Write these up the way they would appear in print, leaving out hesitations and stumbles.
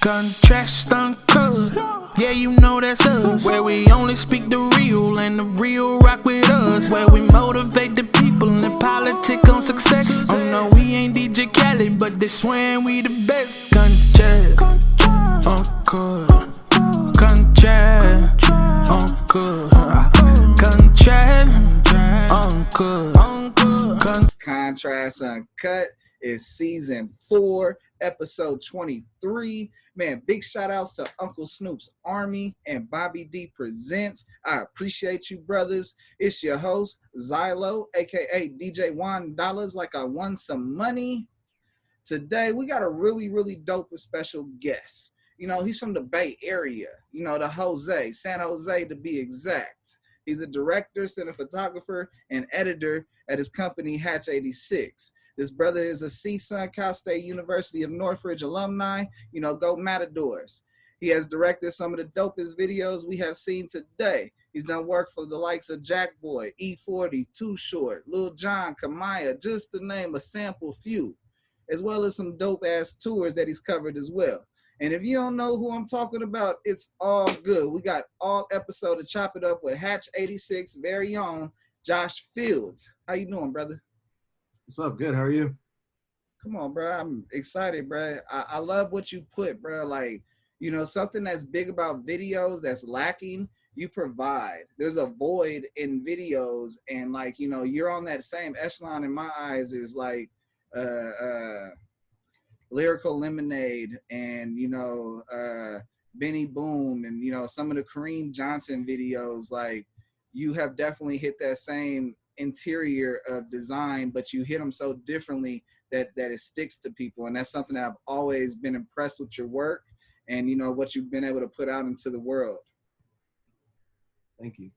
Contrast uncut, yeah, you know that's us. Where we only speak the real and the real rock with us. Where we motivate the people and politic on success. Oh no, we ain't DJ Khaled, but they swearing we the best. Contrast uncut, contrast uncut, contrast. Contrast Uncut is season 4, episode 23. Man, big shout outs to Uncle Snoops Army and Bobby D Presents. I appreciate you, brothers. It's your host, Zylo, aka DJ $1, like I won some money. Today, we got a really dope and special guest. You know, he's from the Bay Area, you know, the San Jose to be exact. He's a director, cinematographer, and editor at his company, HATCH86. This brother is a CSUN, Cal State University of Northridge alumni. You know, go Matadors. He has directed some of the dopest videos we have seen today. He's done work for the likes of Jackboy, E-40, Too Short, Lil Jon, Kamiyah, just to name a sample few, as well as some dope-ass tours that he's covered as well. And if you don't know who I'm talking about, it's all good. We got all episode to chop it up with HATCH86 very own Josh Fields. How you doing, brother? What's up? Good. How are you? Come on, bro. I'm excited, bro. I love what you put, bro. Like, you know, something that's big about videos that's lacking, you provide. There's a void in videos, and like, you know, you're on that same echelon in my eyes is like Lyrical Lemonade and, you know, Benny Boom and, you know, some of the Kareem Johnson videos. Like, you have definitely hit that same interior of design, but you hit them so differently that it sticks to people. And that's something that I've always been impressed with your work and, you know, what you've been able to put out into the world. Thank you.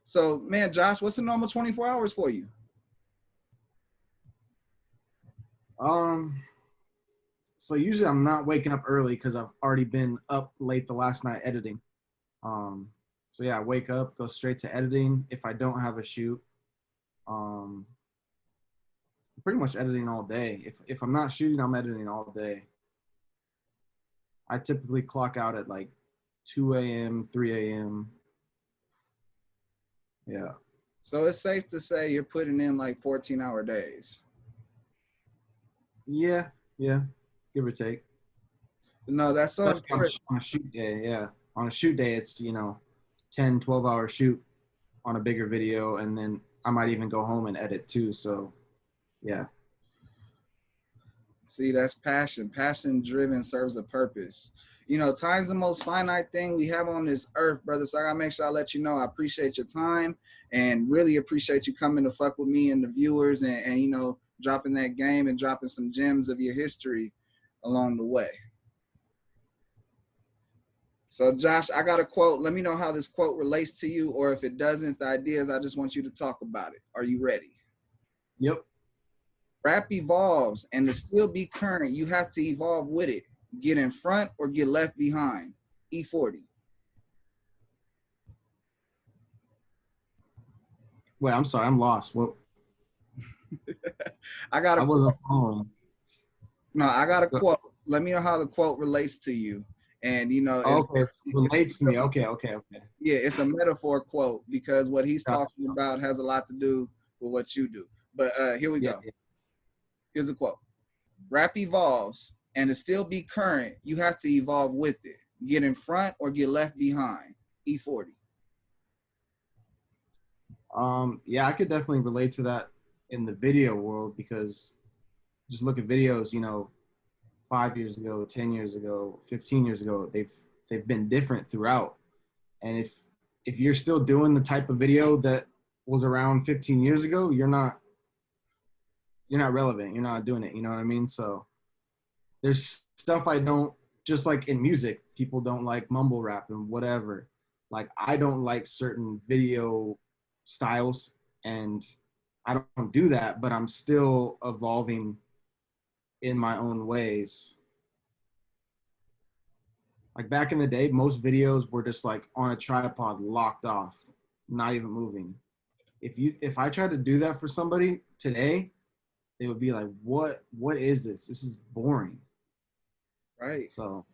So, man, Josh, what's a normal 24 hours for you? So usually I'm not waking up early because I've already been up late the last night editing. So yeah, I wake up, go straight to editing. If I don't have a shoot, pretty much editing all day. If I'm not shooting, I'm editing all day. I typically clock out at like 2 a.m., 3 a.m. Yeah. So it's safe to say you're putting in like 14-hour days. Yeah, give or take. No, that's so important. On a shoot day, yeah. On a shoot day, it's, you know, 10, 12-hour shoot on a bigger video, and then I might even go home and edit too, so yeah. See, that's passion. Passion-driven serves a purpose. You know, time's the most finite thing we have on this earth, brother. So I gotta make sure I let you know I appreciate your time and really appreciate you coming to fuck with me and the viewers and you know, dropping that game and dropping some gems of your history along the way. So, Josh, I got a quote. Let me know how this quote relates to you, or if it doesn't, the idea is I just want you to talk about it. Are you ready? Yep. Rap evolves, and to still be current, you have to evolve with it. Get in front or get left behind. E-40. Wait, I'm sorry, I'm lost. What? I got a I wasn't home. No, I got a quote. Let me know how the quote relates to you. And, you know, Okay, relates to me. Okay. Yeah, it's a metaphor quote because what he's talking about has a lot to do with what you do. But here we go. Yeah. Here's a quote. Rap evolves, and to still be current, you have to evolve with it. Get in front or get left behind. E-40. Yeah, I could definitely relate to that in the video world because just look at videos, you know, 5 years ago, 10 years ago, 15 years ago, they've been different throughout. And if you're still doing the type of video that was around 15 years ago, you're not relevant. You're not doing it. You know what I mean? So there's stuff I don't, just like in music, people don't like mumble rap and whatever. Like I don't like certain video styles and I don't do that, but I'm still evolving in my own ways. Like back in the day, most videos were just like on a tripod, locked off, not even moving. If I tried to do that for somebody today, they would be like, what is this? This is boring. Right. So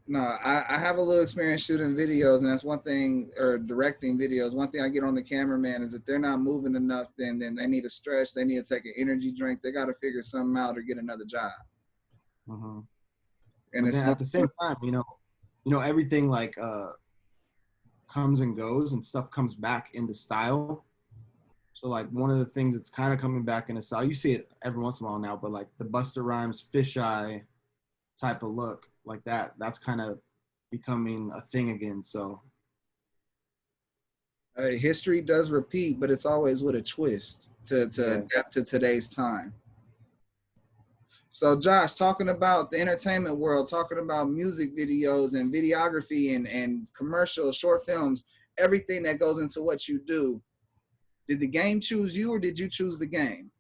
No, I have a little experience shooting videos, and that's one thing, or directing videos. One thing I get on the cameraman is if they're not moving enough, then they need to stretch, they need to take an energy drink, they got to figure something out or get another job. Mm-hmm. And But it's then not, at the same time, everything like comes and goes, and stuff comes back into style. So like one of the things that's kind of coming back into style, you see it every once in a while now, but like the Busta Rhymes fisheye type of look, like that's kind of becoming a thing again. So history does repeat, but it's always with a twist to yeah. adapt to today's time. So Josh, talking about the entertainment world, talking about music videos and videography and commercial short films, everything that goes into what you do. Did the game choose you or did you choose the game?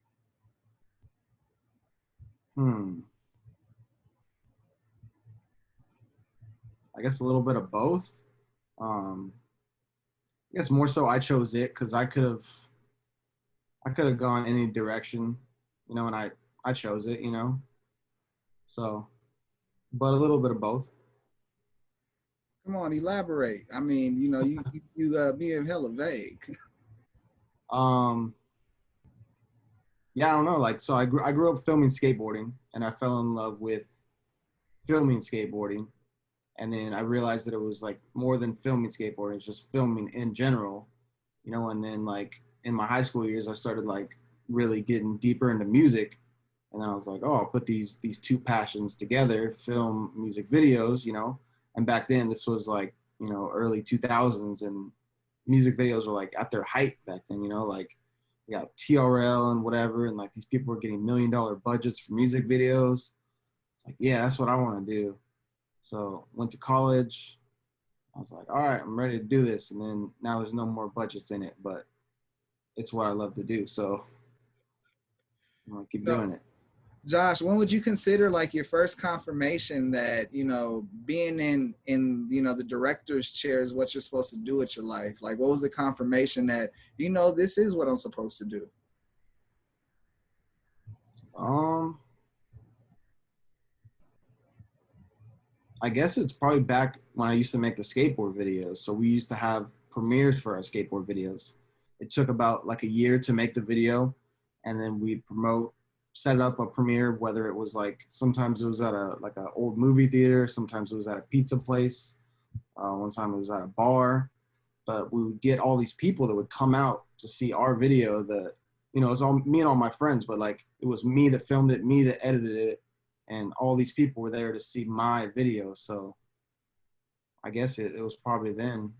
I guess a little bit of both. Um, I guess more so I chose it because I could have gone any direction, and I chose it, So, but a little bit of both. Come on, elaborate. I mean, you being hella vague. Um, yeah, I don't know. Like, so I grew up filming skateboarding, and I fell in love with filming skateboarding, and then I realized that it was like more than filming skateboarding; it's just filming in general, And then like in my high school years, I started like really getting deeper into music, and then I was like, oh, I'll put these two passions together, film music videos, And back then, this was like early 2000s, and music videos were like at their height back then, like you got TRL and whatever, and like these people were getting $1 million budgets for music videos. It's like, yeah, that's what I want to do. So went to college. I was like, all right, I'm ready to do this. And then now there's no more budgets in it, but it's what I love to do. So I'm gonna keep doing it. Josh, when would you consider like your first confirmation that, being in the director's chair is what you're supposed to do with your life? Like what was the confirmation that, this is what I'm supposed to do? I guess it's probably back when I used to make the skateboard videos. So we used to have premieres for our skateboard videos. It took about like a year to make the video, and then we'd set up a premiere, whether it was like, sometimes it was at an old movie theater, sometimes it was at a pizza place, one time it was at a bar, but we would get all these people that would come out to see our video that, it was all me and all my friends, but like it was me that filmed it, me that edited it, and all these people were there to see my video. So I guess it was probably then.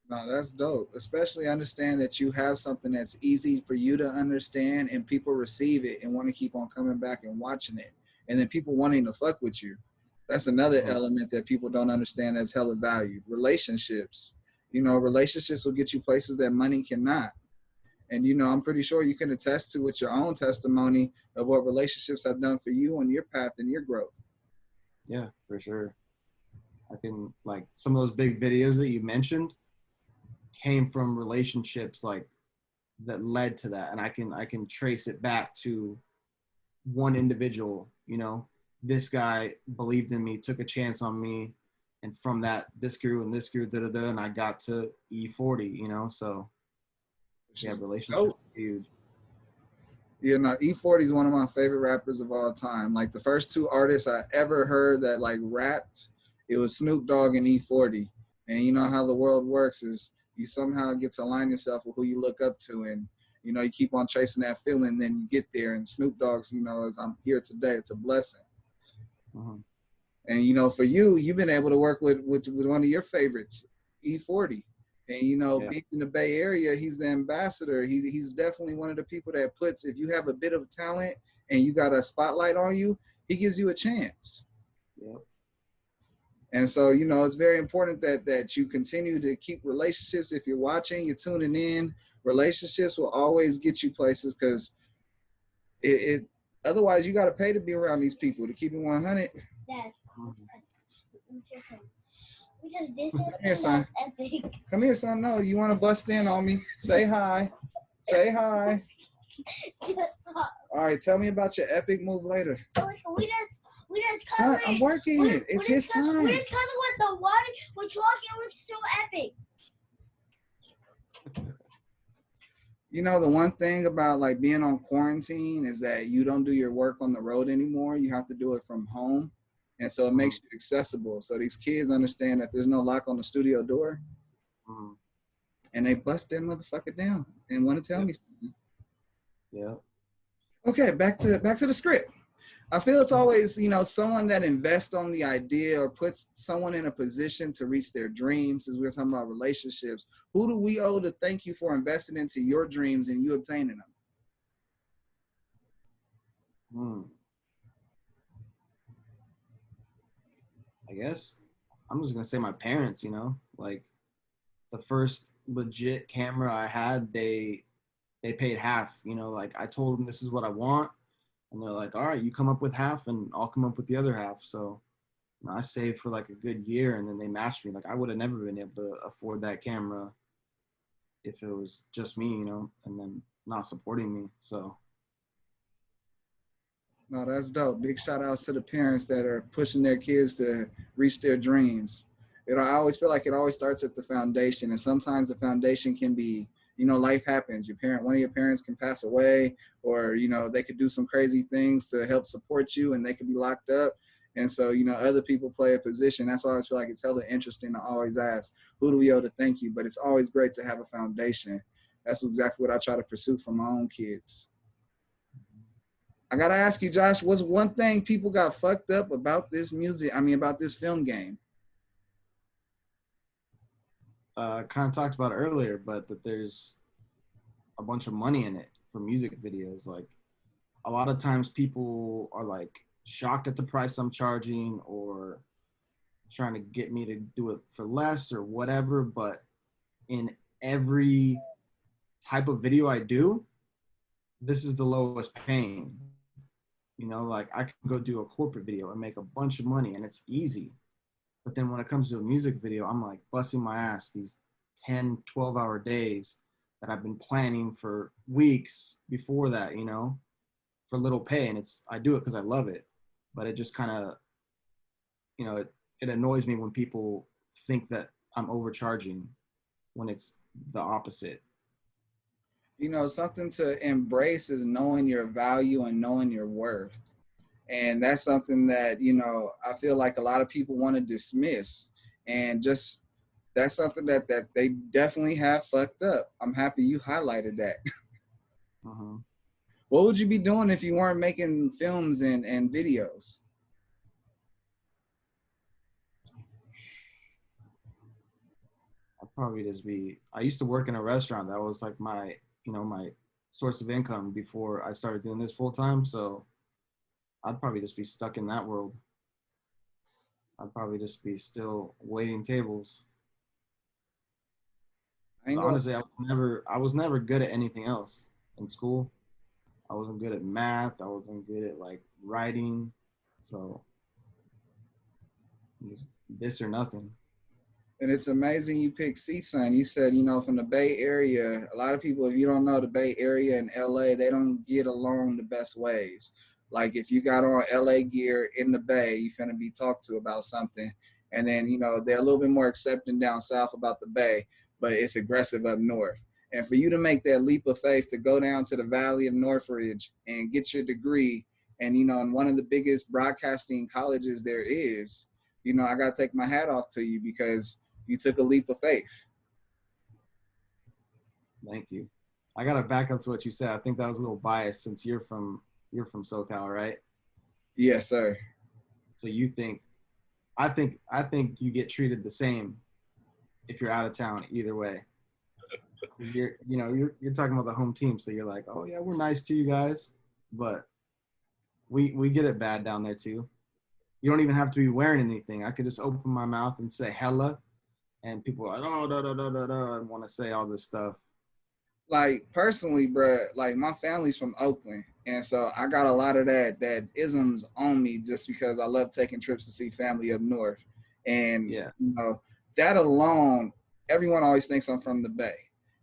No, that's dope. Especially understand that you have something that's easy for you to understand and people receive it and want to keep on coming back and watching it. And then people wanting to fuck with you. That's another element that people don't understand that's hella valued. Relationships. Relationships will get you places that money cannot. And, I'm pretty sure you can attest to with your own testimony of what relationships have done for you on your path and your growth. Yeah, for sure. I can, like, some of those big videos that you mentioned came from relationships like that led to that. And I can trace it back to one individual, this guy believed in me, took a chance on me. And from that, this grew and this grew, and I got to E-40, so yeah, relationships are huge. Yeah, no, E-40 is one of my favorite rappers of all time. Like the first two artists I ever heard that like rapped, it was Snoop Dogg and E-40. And you know how the world works is you somehow get to align yourself with who you look up to, and you keep on chasing that feeling, then you get there. And Snoop Dogg's, as I'm here today, it's a blessing. Mm-hmm. And for you, you've been able to work with one of your favorites, E-40. And being in the Bay Area, he's the ambassador. He's definitely one of the people that puts, if you have a bit of talent and you got a spotlight on you, he gives you a chance. Yep. And so, it's very important that you continue to keep relationships. If you're watching, you're tuning in, relationships will always get you places, because it otherwise you got to pay to be around these people to keep it 100. Dad, because this Come here, son. epic. Come here, son. No, you want to bust in on me? Say hi. Say hi. All right, tell me about your epic move later. So like, we We just Son, color I'm it. working. It's his time. We just color with the water. We're talking. It looks so epic. You know, the one thing about like being on quarantine is that you don't do your work on the road anymore. You have to do it from home. And so it makes you accessible. So these kids understand that there's no lock on the studio door. And they bust that motherfucker down and want to tell me something. Yeah. Okay, back to the script. I feel it's always, you know, someone that invests on the idea or puts someone in a position to reach their dreams. As we were talking about relationships, who do we owe to thank you for investing into your dreams and you obtaining them? I guess I'm just gonna say my parents, you know, like the first legit camera I had, they paid half, you know, like I told them this is what I want. And they're like, all right, you come up with half and I'll come up with the other half. So you know, I saved for like a good year and then they matched me. Like I would have never been able to afford that camera if it was just me, you know, and then not supporting me. So. No, that's dope. Big shout outs to the parents that are pushing their kids to reach their dreams. I always feel like it always starts at the foundation. And sometimes the foundation can be, you know, life happens. One of your parents can pass away, or, you know, they could do some crazy things to help support you and they could be locked up. And so, you know, other people play a position. That's why I always feel like it's hella interesting to always ask, who do we owe to thank you? But it's always great to have a foundation. That's exactly what I try to pursue for my own kids. I gotta ask you, Josh, what's one thing people got fucked up about this about this film game? Kind of talked about it earlier, but that there's a bunch of money in it for music videos. Like a lot of times people are like shocked at the price I'm charging or trying to get me to do it for less or whatever. But in every type of video I do, this is the lowest paying. You know, like I can go do a corporate video and make a bunch of money and it's easy. But then when it comes to a music video, I'm like busting my ass these 10, 12-hour days that I've been planning for weeks before that, you know, for little pay. And I do it because I love it. But it just kind of, you know, it annoys me when people think that I'm overcharging when it's the opposite. You know, something to embrace is knowing your value and knowing your worth. And that's something that, you know, I feel like a lot of people want to dismiss. And just that's something that they definitely have fucked up. I'm happy you highlighted that. What would you be doing if you weren't making films and videos? I'd probably just I used to work in a restaurant. That was like my, you know, my source of income before I started doing this full time. So I'd probably just be stuck in that world. I'd probably just be still waiting tables. Honestly, I was never good at anything else in school. I wasn't good at math. I wasn't good at like writing. So just this or nothing. And it's amazing you picked CSUN. You said, you know, from the Bay Area, a lot of people, if you don't know the Bay Area and LA, they don't get along the best ways. Like if you got on LA gear in the Bay, you finna be talked to about something. And then, you know, they're a little bit more accepting down south about the Bay, but it's aggressive up north. And for you to make that leap of faith to go down to the Valley of Northridge and get your degree, and, you know, in one of the biggest broadcasting colleges there is, you know, I got to take my hat off to you because you took a leap of faith. Thank you. I got to back up to what you said. I think that was a little biased since you're from SoCal, right? Yes, sir. So you think, I think you get treated the same if you're out of town either way. You're talking about the home team, so you're like, oh yeah, we're nice to you guys, but we get it bad down there too. You don't even have to be wearing anything. I could just open my mouth and say hella, and people are like, oh, da, da, da, da, da, and want to say all this stuff. Like personally, bro, like my family's from Oakland, and so I got a lot of that isms on me just because I love taking trips to see family up north, and yeah, you know, that alone, everyone always thinks I'm from the Bay,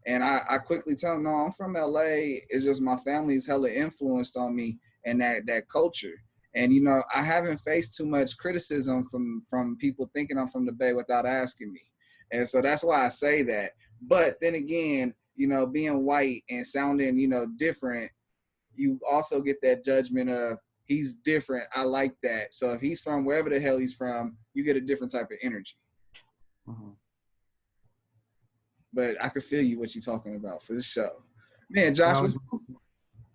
and I quickly tell them, no, I'm from LA. It's just my family's hella influenced on me and that culture. And I haven't faced too much criticism from people thinking I'm from the Bay without asking me. And so that's why I say that. But then again, being white and sounding, different, you also get that judgment of he's different. I like that. So if he's from wherever the hell he's from, you get a different type of energy. Mm-hmm. But I could feel you what you're talking about for the show. Man, Josh,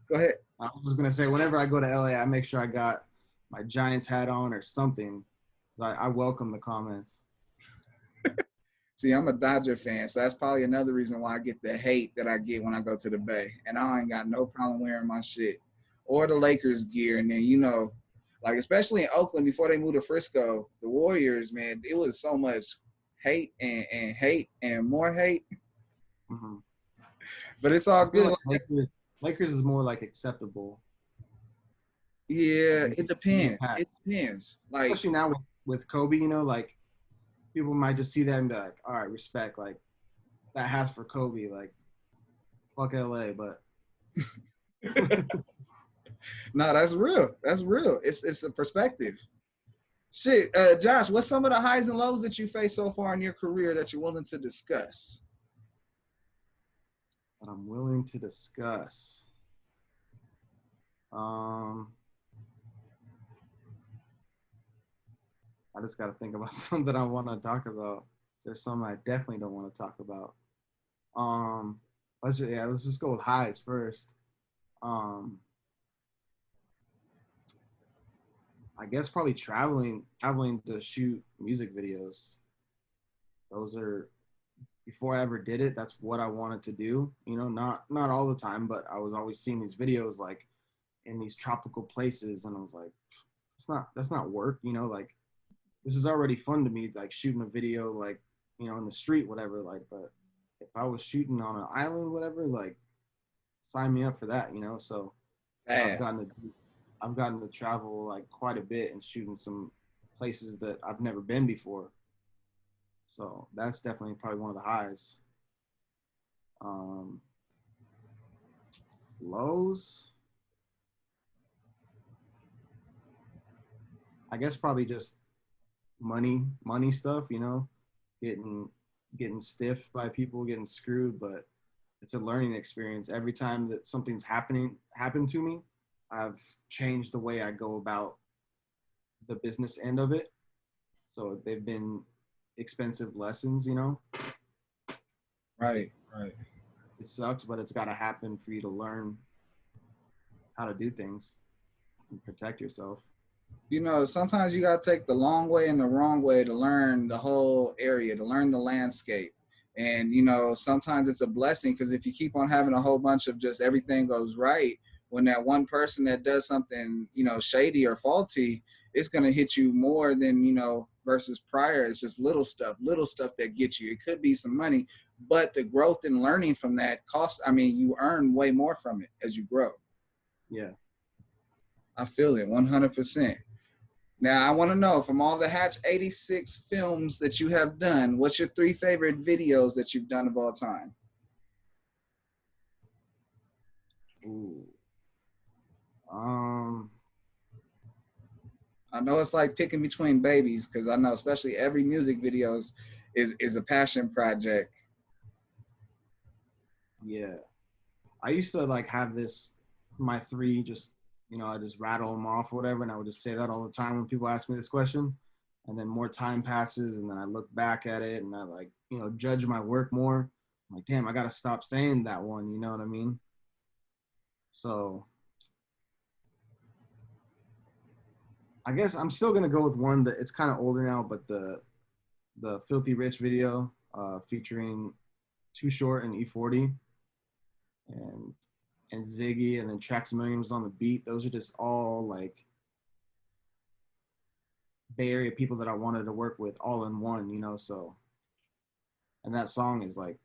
go ahead. I was just gonna say, whenever I go to LA, I make sure I got my Giants hat on or something. I welcome the comments. See, I'm a Dodger fan, so that's probably another reason why I get the hate that I get when I go to the Bay. And I ain't got no problem wearing my shit or the Lakers gear. And then, like especially in Oakland before they moved to Frisco, the Warriors, man, it was so much hate and hate and more hate. Mm-hmm. But it's all good. Like Lakers is more like acceptable. Yeah, it depends. It depends. Like, especially now with Kobe, like people might just see that and be like, all right, respect. Like that has for Kobe. Like fuck LA, but no, that's real. That's real. It's a perspective. Shit, Josh, what's some of the highs and lows that you faced so far in your career that you're willing to discuss? That I'm willing to discuss. I just got to think about something I want to talk about. There's some I definitely don't want to talk about. Let's just go with highs first. I guess probably traveling to shoot music videos. Those are, before I ever did it, that's what I wanted to do. Not all the time, but I was always seeing these videos like in these tropical places, and I was like, that's not work. Like this is already fun to me, like shooting a video, like in the street, whatever. Like, but if I was shooting on an island, whatever, like sign me up for that. So I've gotten to travel like quite a bit and shooting some places that I've never been before. So that's definitely probably one of the highs. Lows, I guess probably just money stuff, getting stiff by people, getting screwed, but it's a learning experience. Every time that something's happened to me, I've changed the way I go about the business end of it. So they've been expensive lessons, Right. It sucks, but it's got to happen for you to learn how to do things and protect yourself. Sometimes you got to take the long way and the wrong way to learn the whole area, to learn the landscape. And, sometimes it's a blessing because if you keep on having a whole bunch of just everything goes right, when that one person that does something, shady or faulty, it's going to hit you more than, versus prior. It's just little stuff that gets you. It could be some money, but the growth and learning from that costs, you earn way more from it as you grow. Yeah. I feel it 100%. Now, I want to know, from all the HATCH86 films that you have done, what's your 3 favorite videos that you've done of all time? Ooh. I know it's like picking between babies because I know especially every music video is a passion project. Yeah. I used to like have my 3, just, I just rattle them off or whatever. And I would just say that all the time when people ask me this question. And then more time passes and then I look back at it and I like, judge my work more. I'm like, damn, I got to stop saying that one. You know what I mean? So I guess I'm still going to go with one that it's kind of older now, but the Philthy Rich video featuring Too Short and E-40 and Ziggy, and then Tracks A Million was on the beat. Those are just all like Bay Area people that I wanted to work with all in one, so. And that song is like,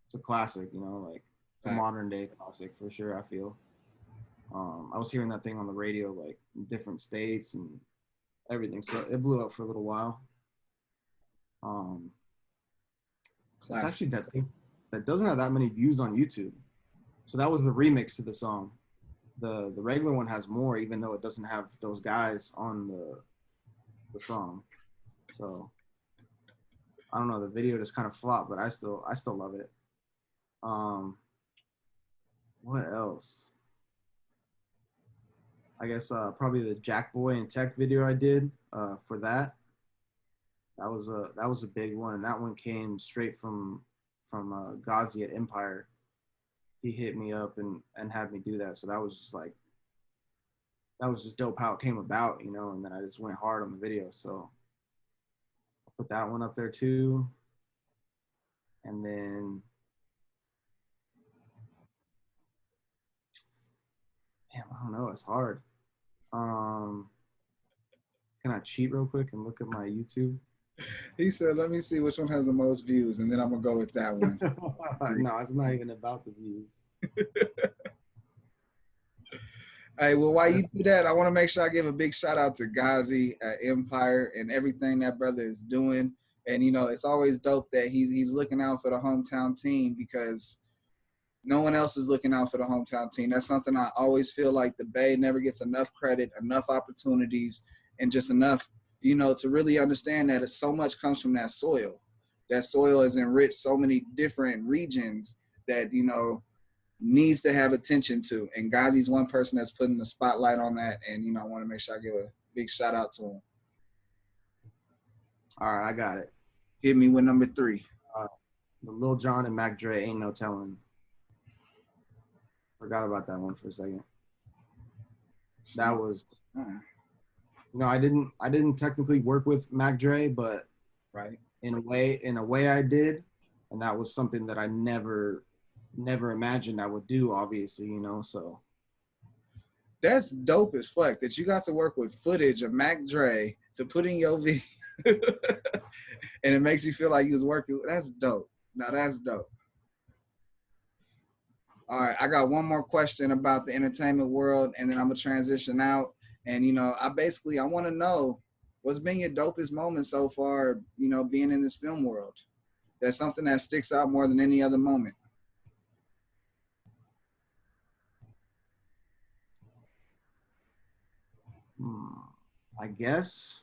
it's a classic, like it's a modern day classic for sure, I feel. I was hearing that thing on the radio, like in different states and everything. So it blew up for a little while. It's actually that thing that doesn't have that many views on YouTube. So that was the remix to the song. the regular one has more, even though it doesn't have those guys on the song. So I don't know, the video just kind of flopped, but I still love it. What else? I guess probably the Jackboy and Tech video I did for that. That was a big one, and that one came straight from Ghazi at Empire. He hit me up and had me do that. So that was just dope how it came about, you know, and then I just went hard on the video. So I'll put that one up there too. And then, damn, I don't know, it's hard. Can I cheat real quick and look at my YouTube? He said, let me see which one has the most views, and then I'm going to go with that one. No, it's not even about the views. Hey, well, while you do that, I want to make sure I give a big shout out to Ghazi at Empire and everything that brother is doing. And, you know, it's always dope that he's looking out for the hometown team, because no one else is looking out for the hometown team. That's something I always feel like the Bay never gets enough credit, enough opportunities, and just enough, you know, to really understand that so much comes from that soil. That soil has enriched so many different regions that, you know, needs to have attention to. And Ghazi's one person that's putting the spotlight on that. And, you know, I want to make sure I give a big shout out to him. All right, I got it. Hit me with number 3. The Lil Jon and Mac Dre, Ain't No Telling. Forgot about that one for a second. That was, you know, I didn't technically work with Mac Dre, but right, in a way I did, and that was something that I never imagined I would do, obviously, you know. So that's dope as fuck that you got to work with footage of Mac Dre to put in your video. And it makes you feel like you was working. That's dope. Now that's dope. All right, I got one more question about the entertainment world, and then I'm gonna transition out. And, you know, I want to know, what's been your dopest moment so far, you know, being in this film world? That's something that sticks out more than any other moment. I guess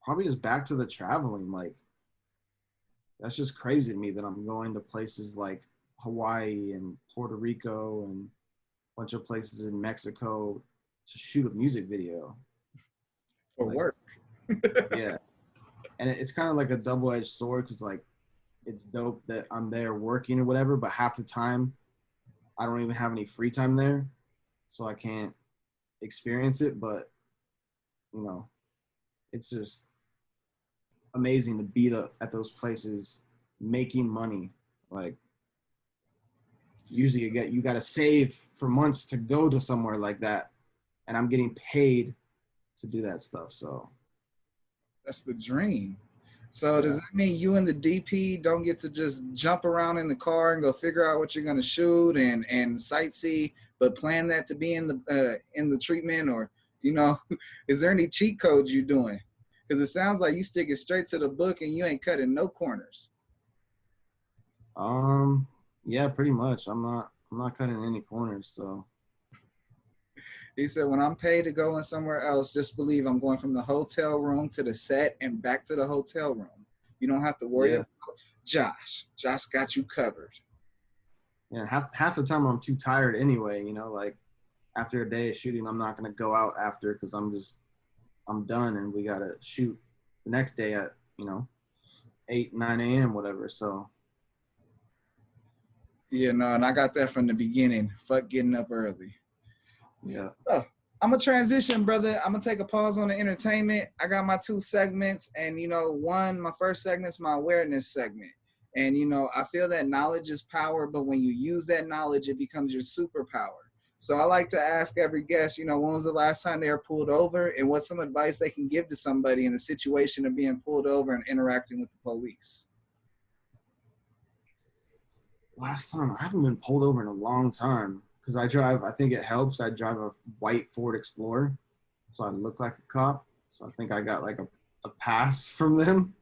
probably just back to the traveling. Like, that's just crazy to me that I'm going to places like Hawaii and Puerto Rico and a bunch of places in Mexico to shoot a music video. For work. Yeah. And it's kind of like a double-edged sword, because, like, it's dope that I'm there working or whatever, but half the time I don't even have any free time there, so I can't experience it. But, you know, it's just amazing to be at those places making money. Like, usually you got to save for months to go to somewhere like that, and I'm getting paid to do that stuff. So that's the dream. So does that mean you and the DP don't get to just jump around in the car and go figure out what you're going to shoot and sightsee, but plan that to be in the treatment? Or, you know, is there any cheat codes you doing? Because it sounds like you stick it straight to the book and you ain't cutting no corners. Yeah, pretty much. I'm not cutting any corners. So he said, when I'm paid to go in somewhere else, just believe I'm going from the hotel room to the set and back to the hotel room. You don't have to worry about Josh. Josh got you covered. Yeah, half the time I'm too tired anyway, you know, like after a day of shooting, I'm not going to go out after, because I'm done and we got to shoot the next day at, you know, 8, 9 a.m., whatever. So. Yeah, no, and I got that from the beginning. Fuck getting up early. Yeah. Oh, I'm going to transition, brother. I'm going to take a pause on the entertainment. I got my 2 segments. And, you know, my first segment is my awareness segment. And, you know, I feel that knowledge is power, but when you use that knowledge, it becomes your superpower. So I like to ask every guest, you know, when was the last time they were pulled over, and what's some advice they can give to somebody in a situation of being pulled over and interacting with the police? Last time, I haven't been pulled over in a long time, because I think it helps. I drive a white Ford Explorer, so I look like a cop. So I think I got like a pass from them.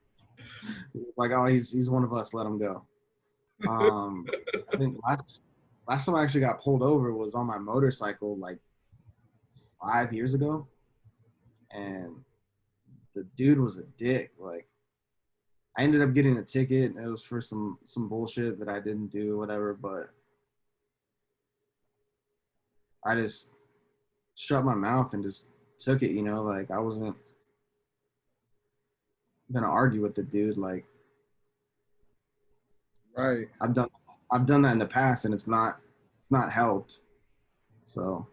Like, oh, he's one of us, let him go. Um, I think last time I actually got pulled over was on my motorcycle like 5 years ago, and the dude was a dick. Like, I ended up getting a ticket. And it was for some bullshit that I didn't do, whatever. But I just shut my mouth and just took it. You know, like I wasn't gonna argue with the dude. Like, Right. I've done that in the past, and it's not helped. So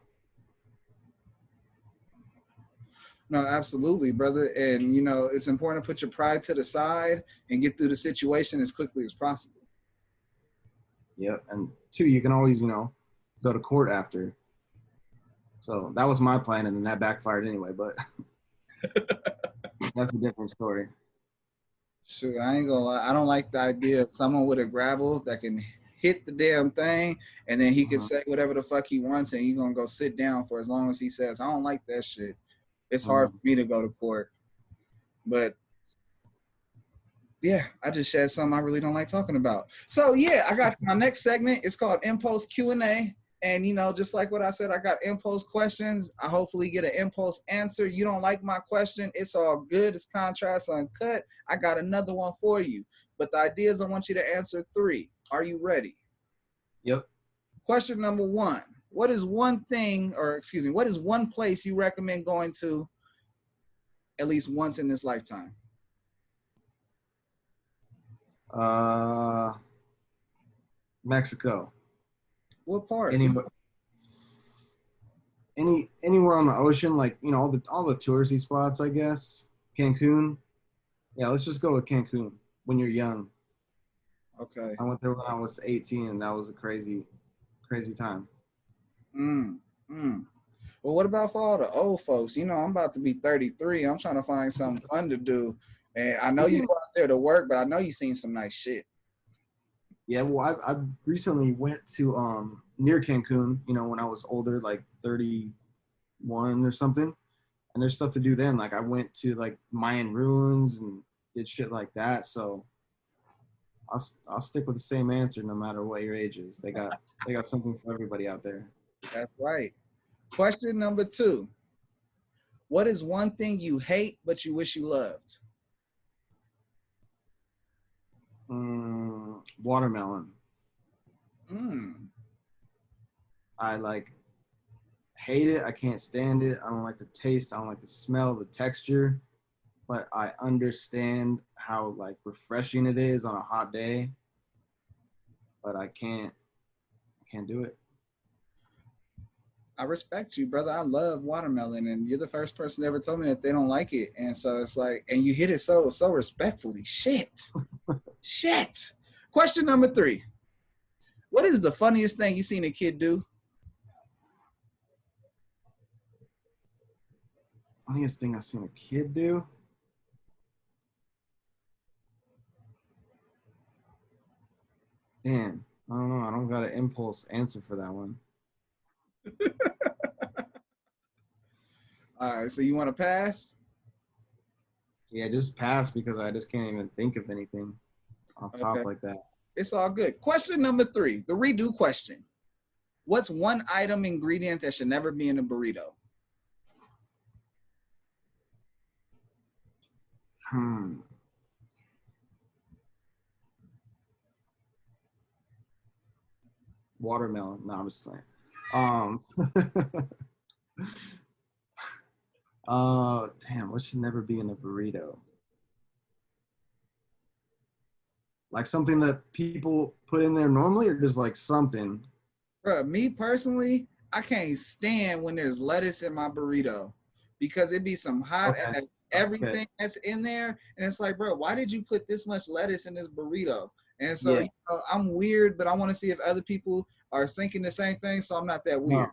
No, absolutely, brother. And you know, it's important to put your pride to the side and get through the situation as quickly as possible. yeah, and two, you can always go to court after. So that was my plan, and then that backfired anyway. But that's a different story. Sure, I ain't gonna lie. I don't like the idea of someone with a gravel that can hit the damn thing and then he can say whatever the fuck he wants and you gonna go sit down for as long as he says. I don't like that shit. It's hard for me to go to court. But yeah, I just shared something I really don't like talking about. So yeah, I got my next segment. It's called Impulse Q&A. And you know, just like what I said, I got impulse questions. I hopefully get an impulse answer. You don't like my question, it's all good. It's contrast uncut. I got another one for you. But the idea is I want you to answer 3. Are you ready? Yep. Question number 1. What is one place you recommend going to at least once in this lifetime? Mexico. What part? Anywhere on the ocean, like all the touristy spots, I guess. Cancun. Yeah, let's just go with Cancun. When you're young. Okay. I went there when I was 18, and that was a crazy time. Well, what about for all the old folks? You know, I'm about to be 33. I'm trying to find something fun to do. And I know you go out there to work, but I know you've seen some nice shit. Yeah, well, I recently went to near Cancun, when I was older, like 31 or something. And there's stuff to do then. Like I went to like Mayan ruins and did shit like that. So I'll stick with the same answer no matter what your age is. They got something for everybody out there. That's right. Question number 2. What is one thing you hate but you wish you loved? Watermelon. Mm. I hate it. I can't stand it. I don't like the taste. I don't like the smell, the texture. But I understand how refreshing it is on a hot day. But I can't do it. I respect you, brother. I love watermelon, and you're the first person that ever told me that they don't like it. And so it's like, and you hit it so respectfully. Shit. Shit. Question number 3. What is the funniest thing you've seen a kid do? Funniest thing I've seen a kid do? Damn. I don't know. I don't got an impulse answer for that one. All right, so you want to pass? Yeah, just pass because I just can't even think of anything off top like that. It's all good. Question number 3, the redo question. What's one item ingredient that should never be in a burrito? Watermelon. No, I'm just saying. Damn, what should never be in a burrito? Like something that people put in there normally, or just like something? Bro, me personally, I can't stand when there's lettuce in my burrito because it be some hot everything that's in there. And it's like, bro, why did you put this much lettuce in this burrito? And so I'm weird, but I want to see if other people are thinking the same thing. So I'm not that weird.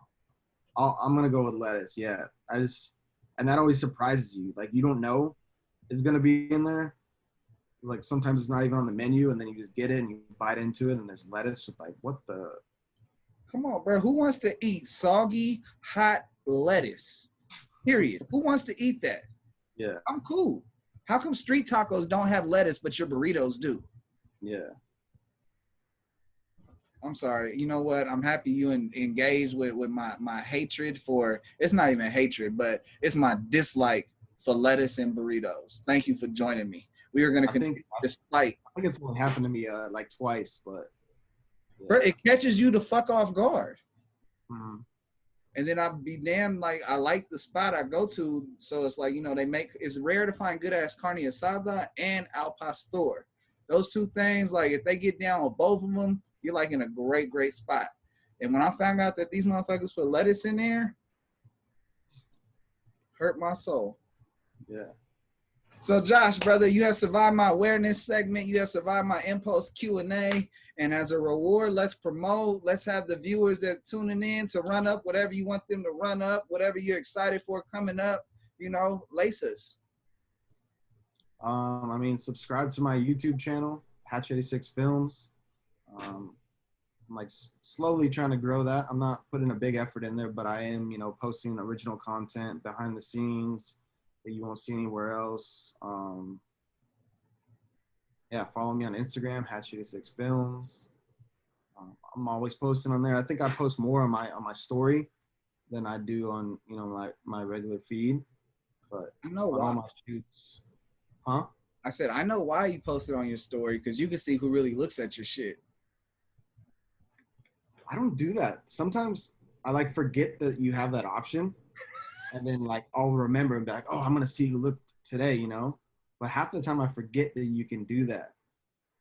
No, I'm going to go with lettuce. Yeah. And that always surprises you. Like you don't know it's going to be in there. Like sometimes it's not even on the menu and then you just get it and you bite into it and there's lettuce. It's like, what the? Come on, bro. Who wants to eat soggy, hot lettuce? Period. Who wants to eat that? Yeah. I'm cool. How come street tacos don't have lettuce, but your burritos do? Yeah. I'm sorry. You know what? I'm happy you engaged with my hatred for. It's not even hatred, but it's my dislike for lettuce and burritos. Thank you for joining me. We are gonna I think continue this fight. I think it's only happened to me like twice, but Bro, yeah. it catches you the fuck off guard. Mhm. And then I'd be damn, like, I like the spot I go to. So it's like, they make, it's rare to find good ass carne asada and al pastor. Those two things, like, if they get down with both of them, you're like in a great, great spot. And when I found out that these motherfuckers put lettuce in there, hurt my soul. Yeah. So Josh, brother, you have survived my awareness segment. You have survived my impulse Q&A. And as a reward, let's promote. Let's have the viewers that are tuning in to run up whatever you want them to run up, whatever you're excited for coming up, lace us. I mean, subscribe to my YouTube channel, HATCH86 Films. I'm like slowly trying to grow that. I'm not putting a big effort in there, but I am, posting original content behind the scenes that you won't see anywhere else. Yeah, follow me on Instagram, HATCH86 Films. I'm always posting on there. I think I post more on my story than I do on my regular feed. But I know on all why. my shoots, huh? I said, I know why you posted on your story, because you can see who really looks at your shit. I don't do that. Sometimes I like forget that you have that option, and then like I'll remember and be like, oh, I'm gonna see who looked today, But half the time I forget that you can do that.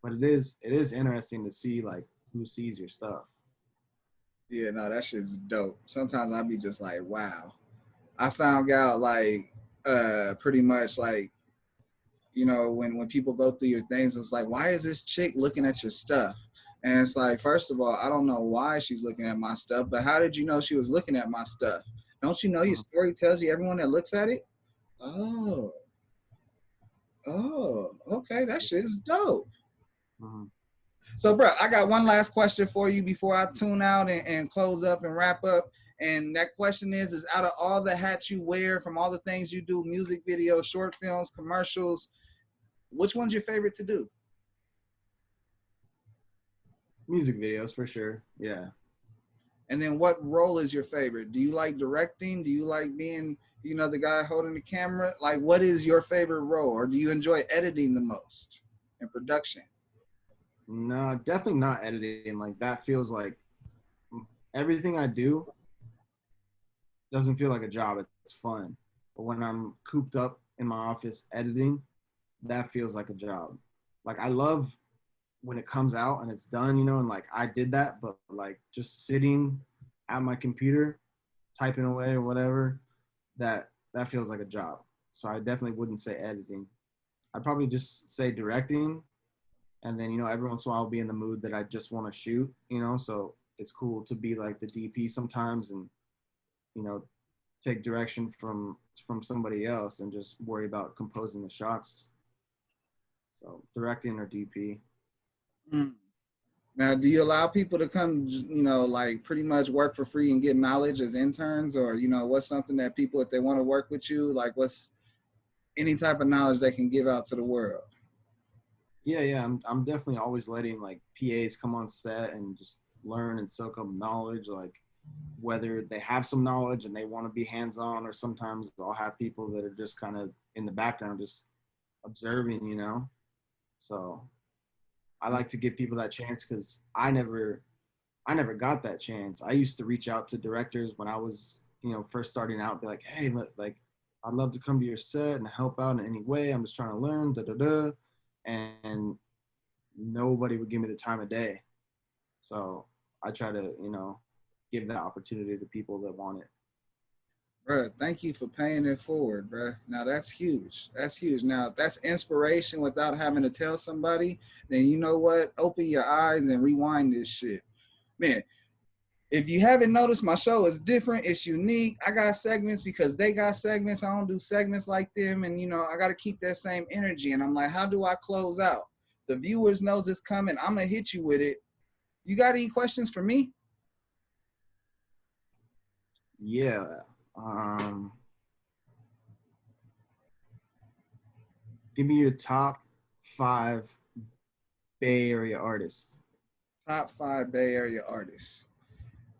But it is interesting to see like who sees your stuff. Yeah, no, that shit's dope. Sometimes I'd be just like, wow. I found out like pretty much like, when people go through your things, it's like, why is this chick looking at your stuff? And it's like, first of all, I don't know why she's looking at my stuff, but how did you know she was looking at my stuff? Don't you know your story tells you everyone that looks at it? Oh, okay, that shit is dope. Mm-hmm. So, bro, I got one last question for you before I tune out and close up and wrap up. And that question is out of all the hats you wear, from all the things you do, music videos, short films, commercials, which one's your favorite to do? Music videos for sure. Yeah. And then what role is your favorite? Do you like directing? Do you like being, the guy holding the camera? Like, what is your favorite role? Or do you enjoy editing the most in production? No, definitely not editing. Like that feels like everything I do doesn't feel like a job. It's fun. But when I'm cooped up in my office editing, that feels like a job. Like I love when it comes out and it's done, and like I did that, but like just sitting at my computer, typing away or whatever, that feels like a job. So I definitely wouldn't say editing. I'd probably just say directing. And then, every once in a while I'll be in the mood that I just want to shoot, so it's cool to be like the DP sometimes and, you know, take direction from somebody else and just worry about composing the shots. So directing or DP. Mm. Now, do you allow people to come, like pretty much work for free and get knowledge as interns? Or, what's something that people, if they want to work with you, like what's any type of knowledge they can give out to the world? Yeah. I'm definitely always letting like PAs come on set and just learn and soak up knowledge, like whether they have some knowledge and they want to be hands-on, or sometimes I'll have people that are just kind of in the background, just observing. So I like to give people that chance because I never got that chance. I used to reach out to directors when I was, first starting out, be like, hey, like, I'd love to come to your set and help out in any way. I'm just trying to learn, and nobody would give me the time of day. So I try to, give that opportunity to people that want it. Bruh, thank you for paying it forward, bruh. Now that's huge. That's huge. Now, if that's inspiration without having to tell somebody, then you know what? Open your eyes and rewind this shit. Man, if you haven't noticed, my show is different. It's unique. I got segments because they got segments. I don't do segments like them. And, I got to keep that same energy. And I'm like, how do I close out? The viewers knows it's coming. I'm going to hit you with it. You got any questions for me? Yeah. Give me your top 5 Bay Area artists. Top 5 Bay Area artists.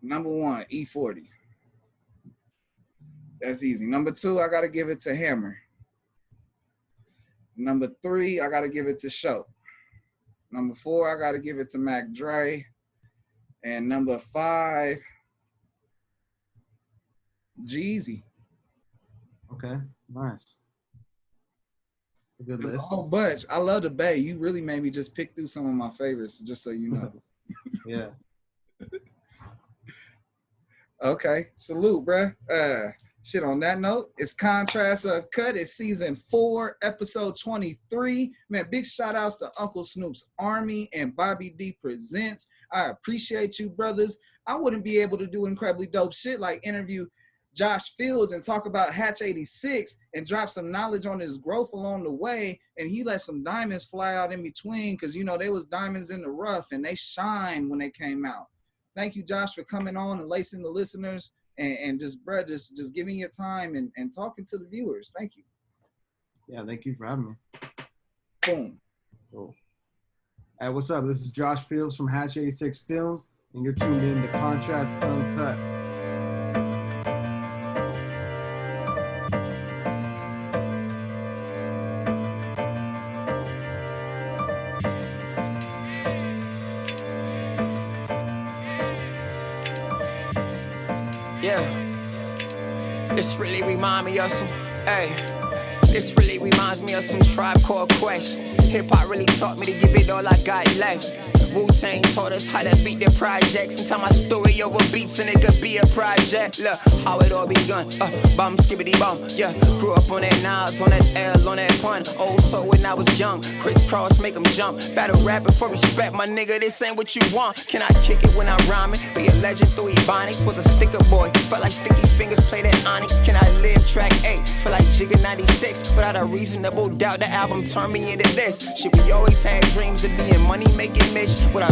Number 1, E-40. That's easy. Number 2, I got to give it to Hammer. Number 3, I got to give it to Show. Number 4, I got to give it to Mac Dre. And number 5, Jeezy. Okay, nice. It's a good It's a list. whole bunch. I love the Bay. You really made me just pick through some of my favorites, just so you know. Yeah. Okay, salute, bruh. Shit, on that note, it's Contrast Cut. It's season 4, episode 23. Man, big shout outs to Uncle Snoop's Army and Bobby D Presents. I appreciate you, brothers. I wouldn't be able to do incredibly dope shit like interview Josh Fields and talk about HATCH86 and drop some knowledge on his growth along the way. And he let some diamonds fly out in between because, you know, they was diamonds in the rough and they shine when they came out. Thank you, Josh, for coming on and lacing the listeners and just, bro, just giving your time and talking to the viewers. Thank you. Yeah, thank you for having me. Boom. Cool. Hey, what's up? This is Josh Fields from HATCH86 Films, and you're tuned in to Contrast Uncut. Yeah, this really remind me of some, hey, this really reminds me of some Tribe Called Quest. Hip hop really taught me to give it all I got left. Wu-Tang taught us how to beat the projects and tell my story over beats and it could be a project. Look, how it all begun, bum skibbity bum, yeah. Grew up on that Nas, on that L, on that pun. Old soul when I was young, crisscross make them jump. Battle rapping for respect, my nigga, this ain't what you want. Can I kick it when I'm rhyming? Be a legend through Ebonics, was a sticker boy. Felt like sticky fingers, play that Onyx. Can I live track 8? Feel like Jigga 96, without a reasonable doubt the album turned me into this. Shit, we always had dreams of being money making Mitch. With our